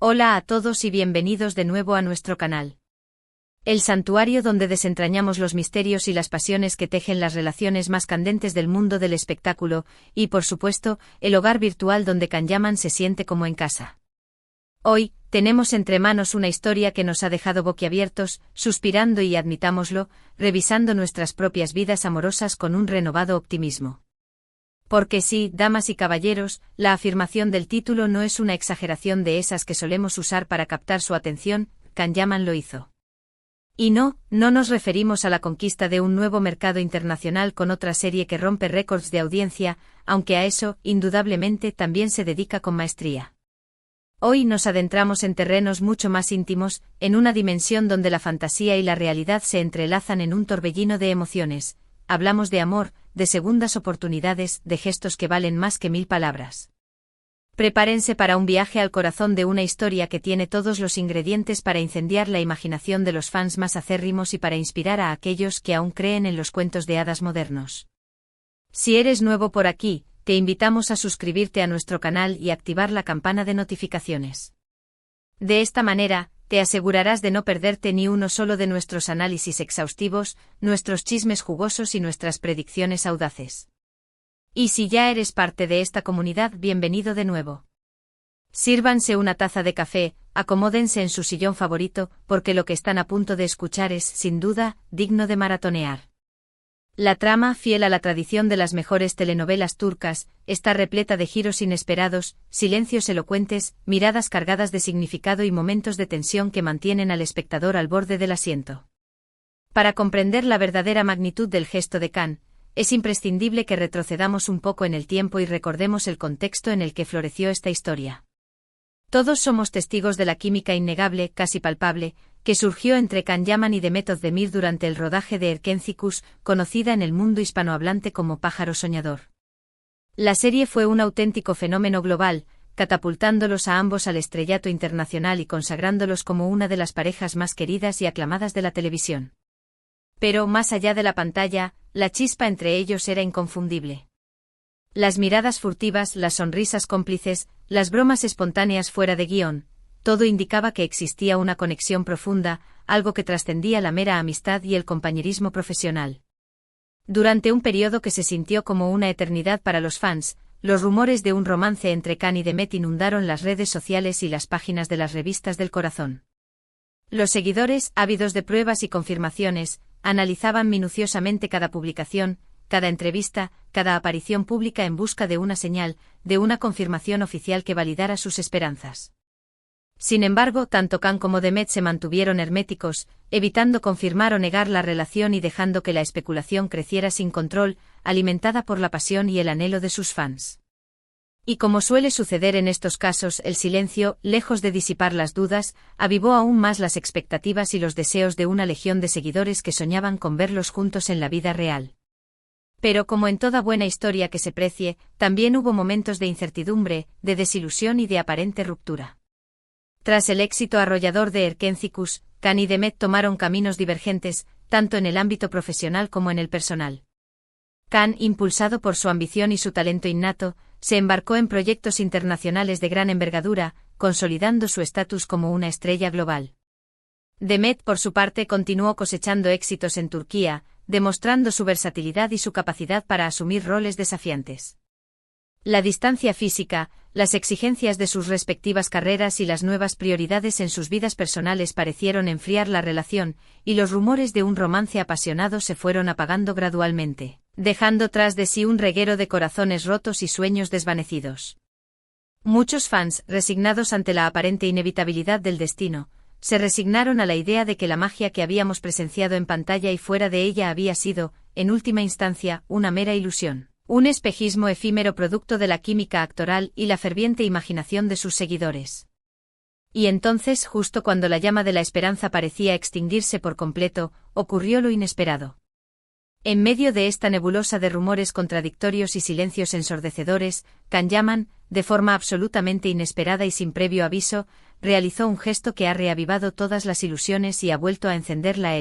Hola a todos y bienvenidos de nuevo a nuestro canal. El santuario donde desentrañamos los misterios y las pasiones que tejen las relaciones más candentes del mundo del espectáculo, y por supuesto, el hogar virtual donde Kanyaman se siente como en casa. Hoy, tenemos entre manos una historia que nos ha dejado boquiabiertos, suspirando y admitámoslo, revisando nuestras propias vidas amorosas con un renovado optimismo. Porque sí, damas y caballeros, la afirmación del título no es una exageración de esas que solemos usar para captar su atención, Kanyaman lo hizo. Y no nos referimos a la conquista de un nuevo mercado internacional con otra serie que rompe récords de audiencia, aunque a eso, indudablemente, también se dedica con maestría. Hoy nos adentramos en terrenos mucho más íntimos, en una dimensión donde la fantasía y la realidad se entrelazan en un torbellino de emociones. Hablamos de amor, de segundas oportunidades, de gestos que valen más que 1000 palabras. Prepárense para un viaje al corazón de una historia que tiene todos los ingredientes para incendiar la imaginación de los fans más acérrimos y para inspirar a aquellos que aún creen en los cuentos de hadas modernos. Si eres nuevo por aquí, te invitamos a suscribirte a nuestro canal y activar la campana de notificaciones. De esta manera, te asegurarás de no perderte ni uno solo de nuestros análisis exhaustivos, nuestros chismes jugosos y nuestras predicciones audaces. Y si ya eres parte de esta comunidad, bienvenido de nuevo. Sírvanse una taza de café, acomódense en su sillón favorito, porque lo que están a punto de escuchar es, sin duda, digno de maratonear. La trama, fiel a la tradición de las mejores telenovelas turcas, está repleta de giros inesperados, silencios elocuentes, miradas cargadas de significado y momentos de tensión que mantienen al espectador al borde del asiento. Para comprender la verdadera magnitud del gesto de Kan, es imprescindible que retrocedamos un poco en el tiempo y recordemos el contexto en el que floreció esta historia. Todos somos testigos de la química innegable, casi palpable, que surgió entre Kanyaman y Demet Özdemir durante el rodaje de Erkencikus, conocida en el mundo hispanohablante como Pájaro Soñador. La serie fue un auténtico fenómeno global, catapultándolos a ambos al estrellato internacional y consagrándolos como una de las parejas más queridas y aclamadas de la televisión. Pero, más allá de la pantalla, la chispa entre ellos era inconfundible. Las miradas furtivas, las sonrisas cómplices, las bromas espontáneas fuera de guión, todo indicaba que existía una conexión profunda, algo que trascendía la mera amistad y el compañerismo profesional. Durante un periodo que se sintió como una eternidad para los fans, los rumores de un romance entre Kan y Demet inundaron las redes sociales y las páginas de las revistas del corazón. Los seguidores, ávidos de pruebas y confirmaciones, analizaban minuciosamente cada publicación, cada entrevista, cada aparición pública en busca de una señal, de una confirmación oficial que validara sus esperanzas. Sin embargo, tanto Kan como Demet se mantuvieron herméticos, evitando confirmar o negar la relación y dejando que la especulación creciera sin control, alimentada por la pasión y el anhelo de sus fans. Y como suele suceder en estos casos, el silencio, lejos de disipar las dudas, avivó aún más las expectativas y los deseos de una legión de seguidores que soñaban con verlos juntos en la vida real. Pero como en toda buena historia que se precie, también hubo momentos de incertidumbre, de desilusión y de aparente ruptura. Tras el éxito arrollador de Erkencikus, Kan y Demet tomaron caminos divergentes, tanto en el ámbito profesional como en el personal. Kan, impulsado por su ambición y su talento innato, se embarcó en proyectos internacionales de gran envergadura, consolidando su estatus como una estrella global. Demet, por su parte, continuó cosechando éxitos en Turquía, demostrando su versatilidad y su capacidad para asumir roles desafiantes. La distancia física, las exigencias de sus respectivas carreras y las nuevas prioridades en sus vidas personales parecieron enfriar la relación, y los rumores de un romance apasionado se fueron apagando gradualmente, dejando tras de sí un reguero de corazones rotos y sueños desvanecidos. Muchos fans, resignados ante la aparente inevitabilidad del destino, se resignaron a la idea de que la magia que habíamos presenciado en pantalla y fuera de ella había sido, en última instancia, una mera ilusión. Un espejismo efímero producto de la química actoral y la ferviente imaginación de sus seguidores. Y entonces, justo cuando la llama de la esperanza parecía extinguirse por completo, ocurrió lo inesperado. En medio de esta nebulosa de rumores contradictorios y silencios ensordecedores, Kanyaman, de forma absolutamente inesperada y sin previo aviso, realizó un gesto que ha reavivado todas las ilusiones y ha vuelto a encender la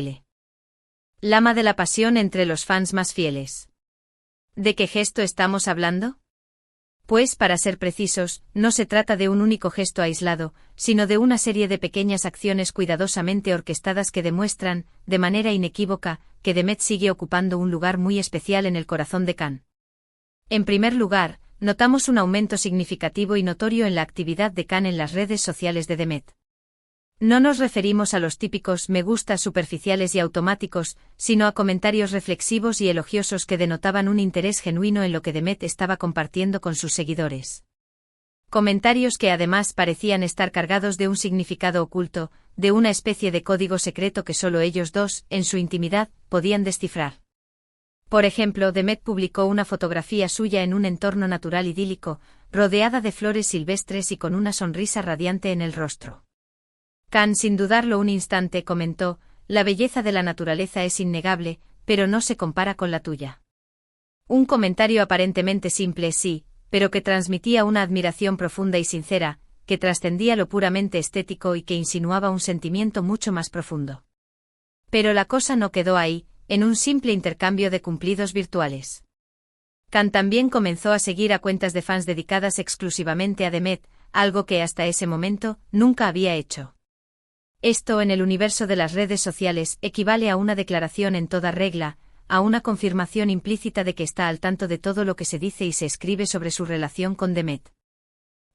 llama de la pasión entre los fans más fieles. ¿De qué gesto estamos hablando? Pues, para ser precisos, no se trata de un único gesto aislado, sino de una serie de pequeñas acciones cuidadosamente orquestadas que demuestran, de manera inequívoca, que Demet sigue ocupando un lugar muy especial en el corazón de Khan. En primer lugar, notamos un aumento significativo y notorio en la actividad de Khan en las redes sociales de Demet. No nos referimos a los típicos me gusta superficiales y automáticos, sino a comentarios reflexivos y elogiosos que denotaban un interés genuino en lo que Demet estaba compartiendo con sus seguidores. Comentarios que además parecían estar cargados de un significado oculto, de una especie de código secreto que solo ellos dos, en su intimidad, podían descifrar. Por ejemplo, Demet publicó una fotografía suya en un entorno natural idílico, rodeada de flores silvestres y con una sonrisa radiante en el rostro. Khan, sin dudarlo un instante, comentó: la belleza de la naturaleza es innegable, pero no se compara con la tuya. Un comentario aparentemente simple, sí, pero que transmitía una admiración profunda y sincera, que trascendía lo puramente estético y que insinuaba un sentimiento mucho más profundo. Pero la cosa no quedó ahí, en un simple intercambio de cumplidos virtuales. Khan también comenzó a seguir a cuentas de fans dedicadas exclusivamente a Demet, algo que hasta ese momento nunca había hecho. Esto en el universo de las redes sociales equivale a una declaración en toda regla, a una confirmación implícita de que está al tanto de todo lo que se dice y se escribe sobre su relación con Demet.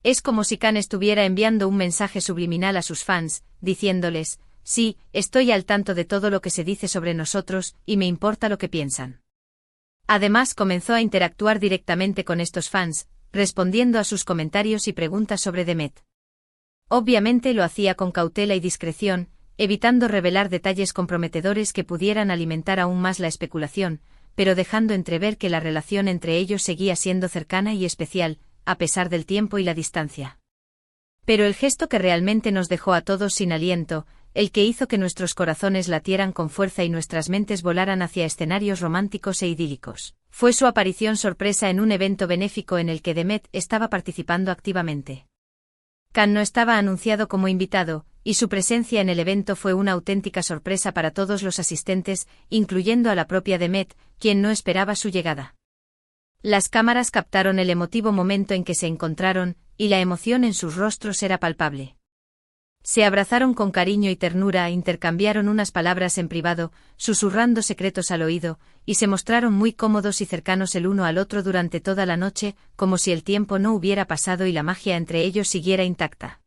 Es como si Khan estuviera enviando un mensaje subliminal a sus fans, diciéndoles: sí, estoy al tanto de todo lo que se dice sobre nosotros, y me importa lo que piensan. Además, comenzó a interactuar directamente con estos fans, respondiendo a sus comentarios y preguntas sobre Demet. Obviamente lo hacía con cautela y discreción, evitando revelar detalles comprometedores que pudieran alimentar aún más la especulación, pero dejando entrever que la relación entre ellos seguía siendo cercana y especial, a pesar del tiempo y la distancia. Pero el gesto que realmente nos dejó a todos sin aliento, el que hizo que nuestros corazones latieran con fuerza y nuestras mentes volaran hacia escenarios románticos e idílicos, fue su aparición sorpresa en un evento benéfico en el que Demet estaba participando activamente. Khan no estaba anunciado como invitado, y su presencia en el evento fue una auténtica sorpresa para todos los asistentes, incluyendo a la propia Demet, quien no esperaba su llegada. Las cámaras captaron el emotivo momento en que se encontraron, y la emoción en sus rostros era palpable. Se abrazaron con cariño y ternura, intercambiaron unas palabras en privado, susurrando secretos al oído, y se mostraron muy cómodos y cercanos el uno al otro durante toda la noche, como si el tiempo no hubiera pasado y la magia entre ellos siguiera intacta.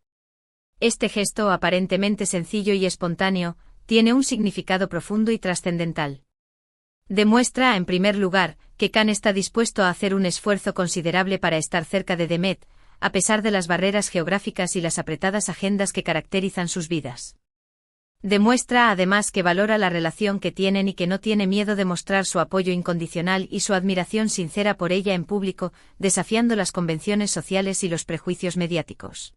Este gesto, aparentemente sencillo y espontáneo, tiene un significado profundo y trascendental. Demuestra, en primer lugar, que Khan está dispuesto a hacer un esfuerzo considerable para estar cerca de Demet, a pesar de las barreras geográficas y las apretadas agendas que caracterizan sus vidas. Demuestra además que valora la relación que tienen y que no tiene miedo de mostrar su apoyo incondicional y su admiración sincera por ella en público, desafiando las convenciones sociales y los prejuicios mediáticos.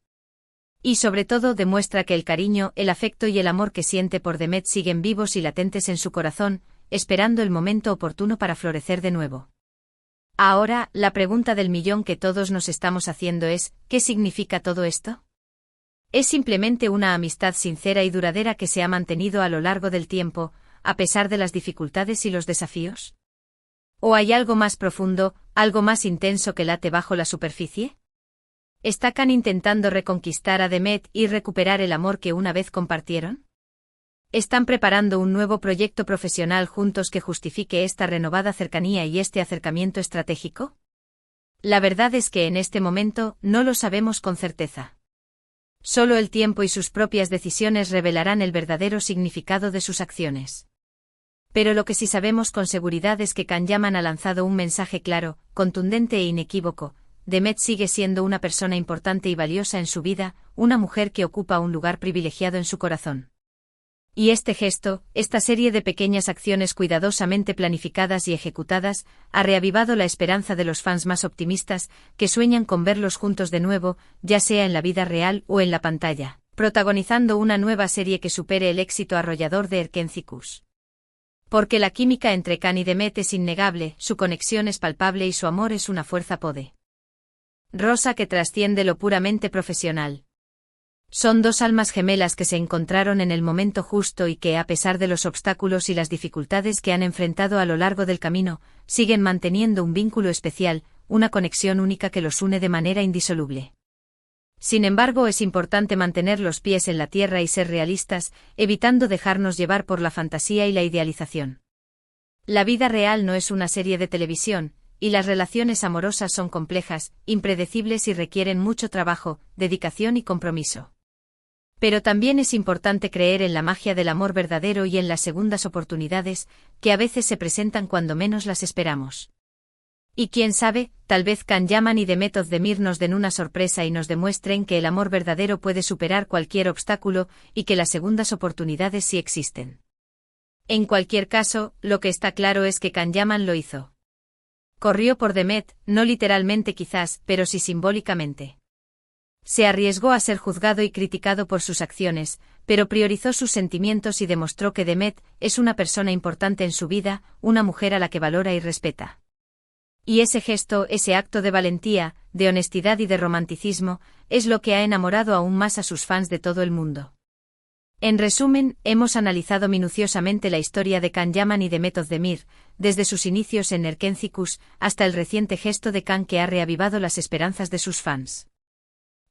Y sobre todo demuestra que el cariño, el afecto y el amor que siente por Demet siguen vivos y latentes en su corazón, esperando el momento oportuno para florecer de nuevo. Ahora, la pregunta del millón que todos nos estamos haciendo es: ¿qué significa todo esto? ¿Es simplemente una amistad sincera y duradera que se ha mantenido a lo largo del tiempo, a pesar de las dificultades y los desafíos? ¿O hay algo más profundo, algo más intenso que late bajo la superficie? ¿Está Khan intentando reconquistar a Demet y recuperar el amor que una vez compartieron? ¿Están preparando un nuevo proyecto profesional juntos que justifique esta renovada cercanía y este acercamiento estratégico? La verdad es que en este momento no lo sabemos con certeza. Solo el tiempo y sus propias decisiones revelarán el verdadero significado de sus acciones. Pero lo que sí sabemos con seguridad es que Khan Yaman ha lanzado un mensaje claro, contundente e inequívoco: Demet sigue siendo una persona importante y valiosa en su vida, una mujer que ocupa un lugar privilegiado en su corazón. Y este gesto, esta serie de pequeñas acciones cuidadosamente planificadas y ejecutadas, ha reavivado la esperanza de los fans más optimistas, que sueñan con verlos juntos de nuevo, ya sea en la vida real o en la pantalla, protagonizando una nueva serie que supere el éxito arrollador de Erkencicus. Porque la química entre Khan y Demet es innegable, su conexión es palpable y su amor es una fuerza poderosa que trasciende lo puramente profesional. Son dos almas gemelas que se encontraron en el momento justo y que, a pesar de los obstáculos y las dificultades que han enfrentado a lo largo del camino, siguen manteniendo un vínculo especial, una conexión única que los une de manera indisoluble. Sin embargo, es importante mantener los pies en la tierra y ser realistas, evitando dejarnos llevar por la fantasía y la idealización. La vida real no es una serie de televisión, y las relaciones amorosas son complejas, impredecibles y requieren mucho trabajo, dedicación y compromiso. Pero también es importante creer en la magia del amor verdadero y en las segundas oportunidades, que a veces se presentan cuando menos las esperamos. Y quién sabe, tal vez Can Yaman y Demet Özdemir nos den una sorpresa y nos demuestren que el amor verdadero puede superar cualquier obstáculo y que las segundas oportunidades sí existen. En cualquier caso, lo que está claro es que Can Yaman lo hizo. Corrió por Demet, no literalmente quizás, pero sí simbólicamente. Se arriesgó a ser juzgado y criticado por sus acciones, pero priorizó sus sentimientos y demostró que Demet es una persona importante en su vida, una mujer a la que valora y respeta. Y ese gesto, ese acto de valentía, de honestidad y de romanticismo, es lo que ha enamorado aún más a sus fans de todo el mundo. En resumen, hemos analizado minuciosamente la historia de Can Yaman y Demet Özdemir, desde sus inicios en Erkencikus hasta el reciente gesto de Can que ha reavivado las esperanzas de sus fans.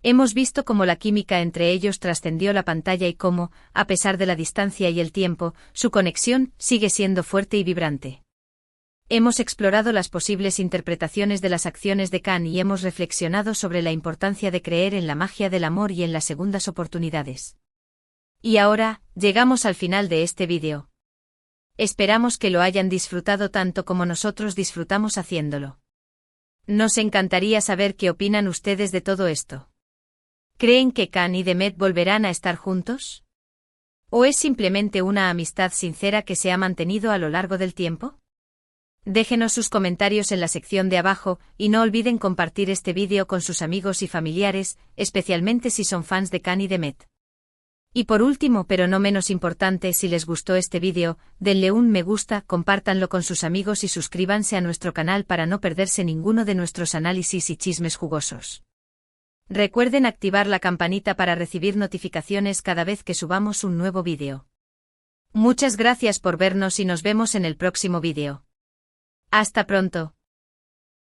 Hemos visto cómo la química entre ellos trascendió la pantalla y cómo, a pesar de la distancia y el tiempo, su conexión sigue siendo fuerte y vibrante. Hemos explorado las posibles interpretaciones de las acciones de Can y hemos reflexionado sobre la importancia de creer en la magia del amor y en las segundas oportunidades. Y ahora, llegamos al final de este vídeo. Esperamos que lo hayan disfrutado tanto como nosotros disfrutamos haciéndolo. Nos encantaría saber qué opinan ustedes de todo esto. ¿Creen que Can y Demet volverán a estar juntos? ¿O es simplemente una amistad sincera que se ha mantenido a lo largo del tiempo? Déjenos sus comentarios en la sección de abajo y no olviden compartir este vídeo con sus amigos y familiares, especialmente si son fans de Can y Demet. Y por último, pero no menos importante, si les gustó este vídeo, denle un me gusta, compártanlo con sus amigos y suscríbanse a nuestro canal para no perderse ninguno de nuestros análisis y chismes jugosos. Recuerden activar la campanita para recibir notificaciones cada vez que subamos un nuevo vídeo. Muchas gracias por vernos y nos vemos en el próximo vídeo. Hasta pronto.